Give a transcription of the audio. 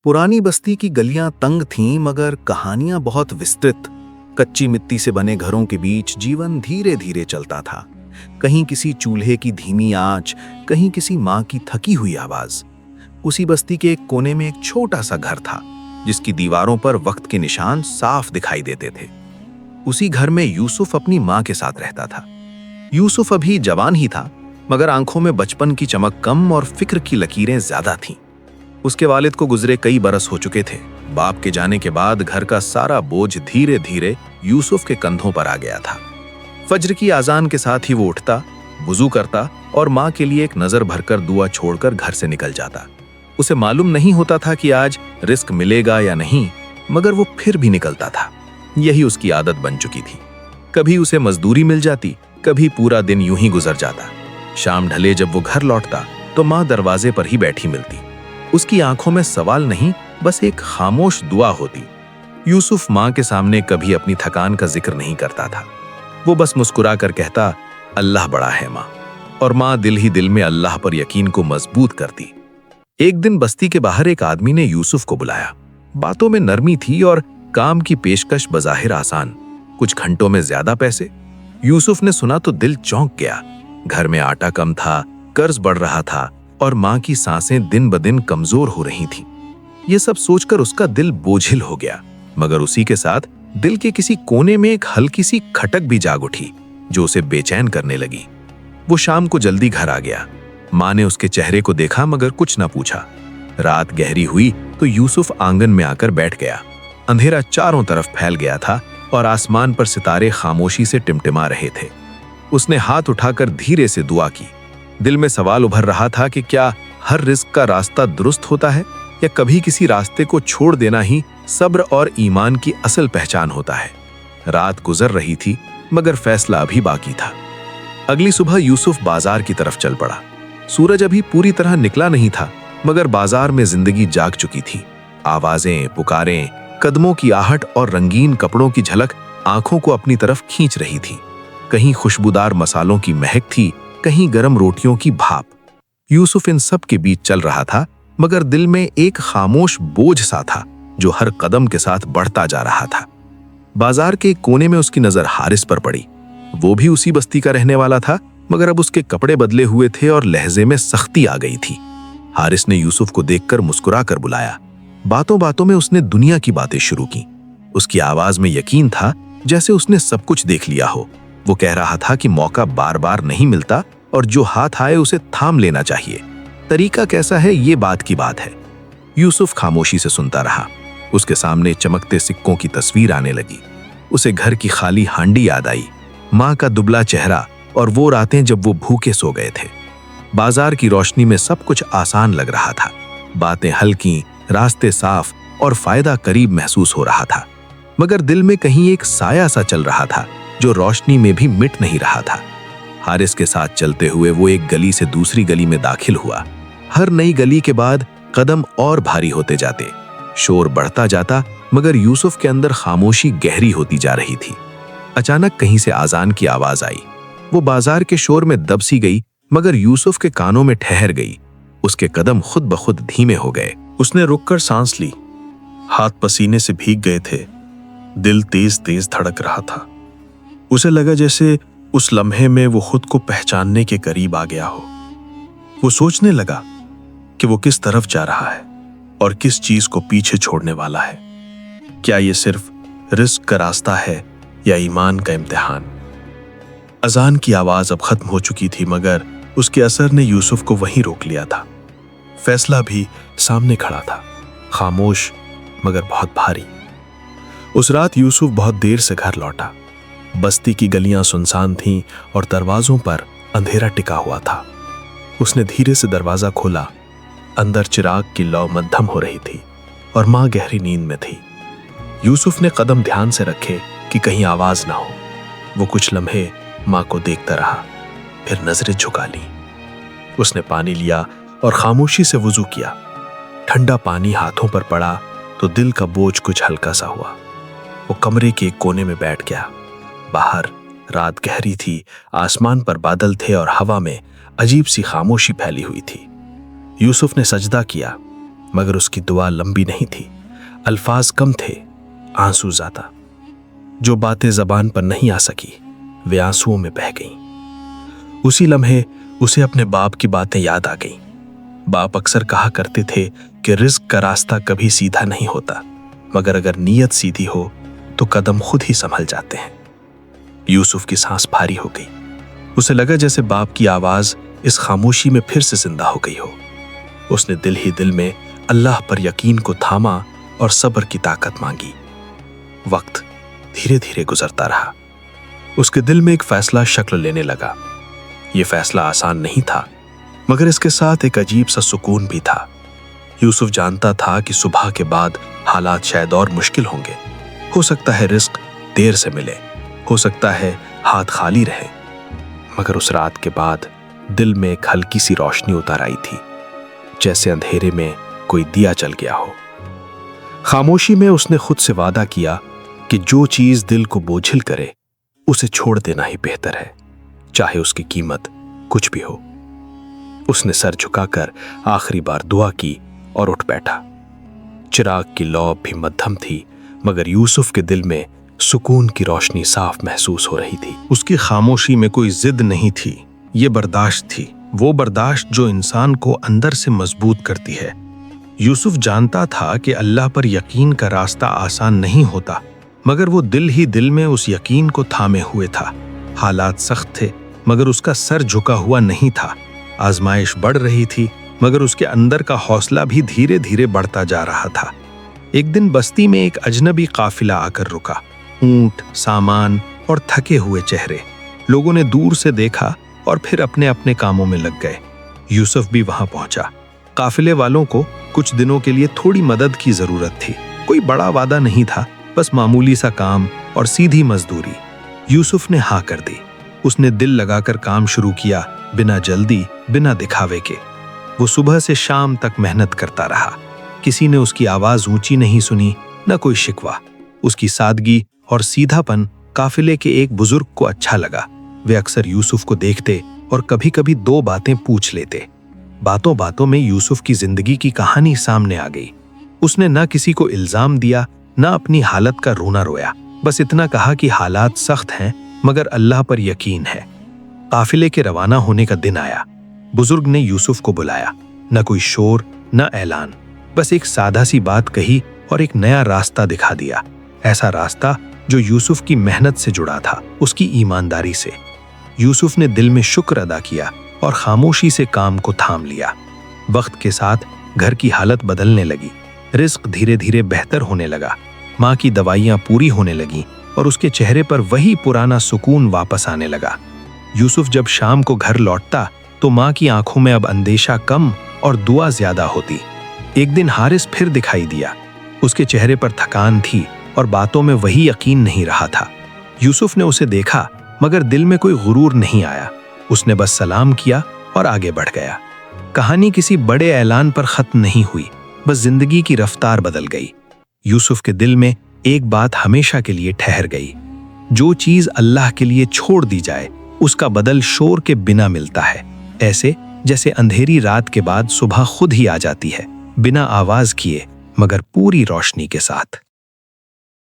पुरानी बस्ती की गलियां तंग थीं मगर कहानियां बहुत विस्तृत। कच्ची मिट्टी से बने घरों के बीच जीवन धीरे धीरे चलता था। कहीं किसी चूल्हे की धीमी आंच, कहीं किसी माँ की थकी हुई आवाज। उसी बस्ती के एक कोने में एक छोटा सा घर था जिसकी दीवारों पर वक्त के निशान साफ दिखाई देते थे। उसी घर में यूसुफ अपनी माँ के साथ रहता था। यूसुफ अभी जवान ही था मगर आंखों में बचपन की चमक कम और फिक्र की लकीरें ज्यादा थीं। उसके वालिद को गुजरे कई बरस हो चुके थे। बाप के जाने के बाद घर का सारा बोझ धीरे धीरे यूसुफ के कंधों पर आ गया था। फज्र की आजान के साथ ही वो उठता, वुजू करता और माँ के लिए एक नजर भरकर दुआ छोड़कर घर से निकल जाता। उसे मालूम नहीं होता था कि आज रिस्क मिलेगा या नहीं, मगर वो फिर भी निकलता था। यही उसकी आदत बन चुकी थी। कभी उसे मजदूरी मिल जाती, कभी पूरा दिन यूं ही गुजर जाता। शाम ढले जब वो घर लौटता तो माँ दरवाजे पर ही बैठी मिलती। उसकी आंखों में सवाल नहीं, बस एक खामोश दुआ होती। यूसुफ माँ के सामने कभी अपनी थकान का जिक्र नहीं करता था। वो बस मुस्कुरा कर कहता, अल्लाह बड़ा है माँ, और माँ दिल ही दिल में अल्लाह पर यकीन को मजबूत करती। एक दिन बस्ती के बाहर एक आदमी ने यूसुफ को बुलाया। बातों में नरमी थी और काम की पेशकश बज़ाहिर आसान, कुछ घंटों में ज्यादा पैसे। यूसुफ ने सुना तो दिल चौंक गया। घर में आटा कम था, कर्ज बढ़ रहा था और माँ की सांसें दिन ब दिन कमजोर हो रही थीं। ये सब सोचकर उसका दिल बोझिल हो गया, मगर उसी के साथ दिल के किसी कोने में एक हल्की सी खटक भी जाग उठी जो उसे बेचैन करने लगी। वो शाम को जल्दी घर आ गया। माँ ने उसके चेहरे को देखा मगर कुछ न पूछा। रात गहरी हुई तो यूसुफ आंगन में आकर बैठ गया। अंधेरा चारों तरफ फैल गया था और आसमान पर सितारे खामोशी से टिमटिमा रहे थे। उसने हाथ उठाकर धीरे से दुआ की। दिल में सवाल उभर रहा था कि क्या हर रिस्क का रास्ता दुरुस्त होता है या कभी किसी रास्ते को छोड़ देना ही सब्र और ईमान की असल पहचान होता है। रात गुजर रही थी मगर फैसला अभी बाकी था। अगली सुबह यूसुफ बाजार की तरफ चल पड़ा। सूरज अभी पूरी तरह निकला नहीं था मगर बाजार में जिंदगी जाग चुकी थी। आवाजें, पुकारें, कदमों की आहट और रंगीन कपड़ों की झलक आंखों को अपनी तरफ खींच रही थी। कहीं खुशबूदार मसालों की महक थी, कहीं गरम रोटियों की भाप। यूसुफ इन सब के बीच चल रहा था मगर दिल में एक खामोश बोझ सा था जो हर कदम के साथ बढ़ता जा रहा था। बाजार के एक कोने में उसकी नजर हारिस पर पड़ी। वो भी उसी बस्ती का रहने वाला था मगर अब उसके कपड़े बदले हुए थे और लहजे में सख्ती आ गई थी। हारिस ने यूसुफ को देखकर मुस्कुरा कर बुलाया। बातों बातों में उसने दुनिया की बातें शुरू की। उसकी आवाज में यकीन था जैसे उसने सब कुछ देख लिया हो। वो कह रहा था कि मौका बार बार नहीं मिलता और जो हाथ आए उसे थाम लेना चाहिए। तरीका कैसा है ये बात की बात है। यूसुफ खामोशी से सुनता रहा। उसके सामने चमकते सिक्कों की तस्वीर आने लगी। उसे घर की खाली हांडी याद आई, माँ का दुबला चेहरा और वो रातें जब वो भूखे सो गए थे। बाजार की रोशनी में सब कुछ आसान लग रहा था। बातें हल्की, रास्ते साफ और फायदा करीब महसूस हो रहा था। मगर दिल में कहीं एक साया सा चल रहा था जो रोशनी में भी मिट नहीं रहा था। हारिस के साथ चलते हुए वो एक गली से दूसरी गली में दाखिल हुआ। हर नई गली के बाद कदम और भारी होते जाते, शोर बढ़ता जाता मगर यूसुफ के अंदर खामोशी गहरी होती जा रही थी। अचानक कहीं से आजान की आवाज आई। वो बाजार के शोर में दब सी गई मगर यूसुफ के कानों में ठहर गई। उसके कदम खुद ब खुद धीमे हो गए। उसने रुककर सांस ली। हाथ पसीने से भीग गए थे। दिल तेज तेज धड़क रहा था। उसे लगा जैसे उस लम्हे में वो खुद को पहचानने के करीब आ गया हो। वो सोचने लगा कि वो किस तरफ जा रहा है और किस चीज को पीछे छोड़ने वाला है। क्या ये सिर्फ रिस्क का रास्ता है या ईमान का इम्तिहान? अजान की आवाज अब खत्म हो चुकी थी मगर उसके असर ने यूसुफ को वहीं रोक लिया था। फैसला भी सामने खड़ा था, खामोश मगर बहुत भारी। उस रात यूसुफ बहुत देर से घर लौटा। बस्ती की गलियां सुनसान थीं और दरवाजों पर अंधेरा टिका हुआ था। उसने धीरे से दरवाजा खोला। अंदर चिराग की लौ मध्यम हो रही थी और माँ गहरी नींद में थी। यूसुफ ने कदम ध्यान से रखे कि कहीं आवाज ना हो। वो कुछ लम्हे माँ को देखता रहा, फिर नजरें झुका ली। उसने पानी लिया और खामोशी से वुजू किया। ठंडा पानी हाथों पर पड़ा तो दिल का बोझ कुछ हल्का सा हुआ। वो कमरे के एक कोने में बैठ गया। बाहर रात गहरी थी, आसमान पर बादल थे और हवा में अजीब सी खामोशी फैली हुई थी। यूसुफ ने सजदा किया, मगर उसकी दुआ लंबी नहीं थी। अल्फाज कम थे, आंसू ज्यादा। जो बातें जबान पर नहीं आ सकी वे आंसुओं में बह गईं। उसी लम्हे उसे अपने बाप की बातें याद आ गईं। बाप अक्सर कहा करते थे कि रिस्क का रास्ता कभी सीधा नहीं होता, मगर अगर नीयत सीधी हो तो कदम खुद ही संभल जाते हैं। यूसुफ की सांस भारी हो गई। उसे लगा जैसे बाप की आवाज इस खामोशी में फिर से जिंदा हो गई हो। उसने दिल ही दिल में अल्लाह पर यकीन को थामा और सब्र की ताकत मांगी। वक्त धीरे धीरे गुजरता रहा। उसके दिल में एक फैसला शक्ल लेने लगा। यह फैसला आसान नहीं था, मगर इसके साथ एक अजीब सा सुकून भी था। यूसुफ जानता था कि सुबह के बाद हालात शायद और मुश्किल होंगे। हो सकता है रिस्क देर से मिले, हो सकता है हाथ खाली रहे, मगर उस रात के बाद दिल में एक हल्की सी रोशनी उतर आई थी, जैसे अंधेरे में कोई दिया जल गया हो। खामोशी में उसने खुद से वादा किया कि जो चीज दिल को बोझिल करे उसे छोड़ देना ही बेहतर है, चाहे उसकी कीमत कुछ भी हो। उसने सर झुकाकर आखिरी बार दुआ की और उठ बैठा। चिराग की लौ भी मध्यम थी, मगर यूसुफ के दिल में सुकून की रोशनी साफ महसूस हो रही थी। उसकी खामोशी में कोई जिद नहीं थी, ये बर्दाश्त थी, वो बर्दाश्त जो इंसान को अंदर से मजबूत करती है। यूसुफ जानता था कि अल्लाह पर यकीन का रास्ता आसान नहीं होता, मगर वो दिल ही दिल में उस यकीन को थामे हुए था। हालात सख्त थे, मगर उसका सर झुका हुआ नहीं था। आजमाइश बढ़ रही थी, मगर उसके अंदर का हौसला भी धीरे धीरे बढ़ता जा रहा था। एक दिन बस्ती में एक अजनबी काफिला आकर रुका। ऊंट, सामान और थके हुए चेहरे। लोगों ने दूर से देखा और फिर अपने अपने कामों में लग गए। यूसुफ भी वहां पहुंचा। काफिले वालों को कुछ दिनों के लिए थोड़ी मदद की जरूरत थी। कोई बड़ा वादा नहीं था, बस मामूली सा काम और सीधी मजदूरी। यूसुफ ने हाँ कर दी। उसने दिल लगाकर काम शुरू किया, बिना जल्दी, बिना दिखावे के। वो सुबह से शाम तक मेहनत करता रहा। किसी ने उसकी आवाज ऊंची नहीं सुनी, न कोई शिकवा। उसकी सादगी और सीधापन काफिले के एक बुजुर्ग को अच्छा लगा। वे अक्सर यूसुफ को देखते और कभी कभी दो बातें पूछ लेते। बातों बातों में यूसुफ की जिंदगी की कहानी सामने आ गई। उसने न किसी को इल्जाम दिया, न अपनी हालत का रोना रोया। बस इतना कहा कि हालात सख्त हैं, मगर अल्लाह पर यकीन है। काफिले के रवाना होने का दिन आया। बुजुर्ग ने यूसुफ को बुलाया। न कोई शोर, न ऐलान, बस एक सादा सी बात कही और एक नया रास्ता दिखा दिया। ऐसा रास्ता जो यूसुफ की मेहनत से जुड़ा था, उसकी ईमानदारी से। यूसुफ ने दिल में शुक्र अदा किया और खामोशी से काम को थाम लिया। वक्त के साथ घर की हालत बदलने लगी। रिस्क धीरे धीरे बेहतर होने लगा। माँ की दवाइयाँ पूरी होने लगीं और उसके चेहरे पर वही पुराना सुकून वापस आने लगा। यूसुफ जब शाम को घर लौटता तो माँ की आंखों में अब अंदेशा कम और दुआ ज्यादा होती। एक दिन हारिस फिर दिखाई दिया। उसके चेहरे पर थकान थी और बातों में वही यकीन नहीं रहा था। यूसुफ ने उसे देखा, मगर दिल में कोई गुरूर नहीं आया। उसने बस सलाम किया और आगे बढ़ गया। कहानी किसी बड़े ऐलान पर खत्म नहीं हुई, बस जिंदगी की रफ्तार बदल गई। यूसुफ के दिल में एक बात हमेशा के लिए ठहर गई। जो चीज अल्लाह के लिए छोड़ दी जाए, उसका बदल शोर के बिना मिलता है। ऐसे जैसे अंधेरी रात के बाद सुबह खुद ही आ जाती है, बिना आवाज किए, मगर पूरी रोशनी के साथ।